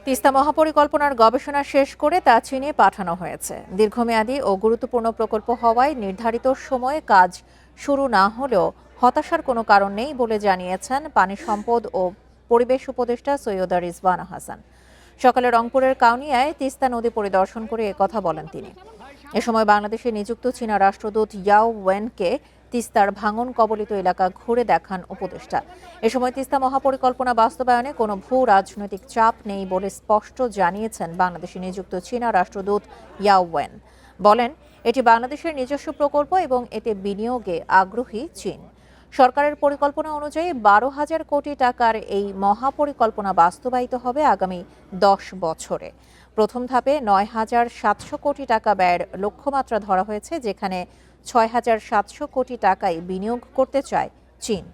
তিস্তা মহাপরিকল্পনার গবেষণা শেষ করে তা চীনে পাঠানো হয়েছে। দীর্ঘমেয়াদী ও গুরুত্বপূর্ণ প্রকল্প হওয়ায় নির্ধারিত সময়ে কাজ শুরু না হলেও হতাশার কোনো কারণ নেই বলে জানিয়েছেন পানি সম্পদ ও পরিবেশ উপদেষ্টা সৈয়দা রিজওয়ানা হাসান। সকালে রংপুরের কাউনিয়ায় তিস্তা নদী পরিদর্শন করে একথা বলেন তিনি। এ সময় বাংলাদেশে নিযুক্ত চীনা রাষ্ট্রদূত ইয়াও ওয়েনকে তিস্তার ভাঙন কবলিত এলাকা ঘুরে দেখান উপদেষ্টা। এ সময় তিস্তা মহাপরিকল্পনা বাস্তবায়নে কোনো ভূ রাজনৈতিক চাপ নেই বলে স্পষ্ট জানিয়েছেন বাংলাদেশে নিযুক্ত চীনা রাষ্ট্রদূত ইয়াও ওয়েন। বলেন, এটি বাংলাদেশের নিজস্ব প্রকল্প এবং এতে বিনিয়োগে আগ্রহী চীন। সরকারের পরিকল্পনা অনুযায়ী 12,000 কোটি টাকার এই মহাপরিকল্পনা বাস্তবায়িত হবে আগামী 10 বছরে। প্রথম ধাপে 9,700 কোটি টাকা ব্যয়ের লক্ষ্যমাত্রা ধরা হয়েছে, যেখানে 6,700 কোটি টাকাই বিনিয়োগ করতে চায় চীন।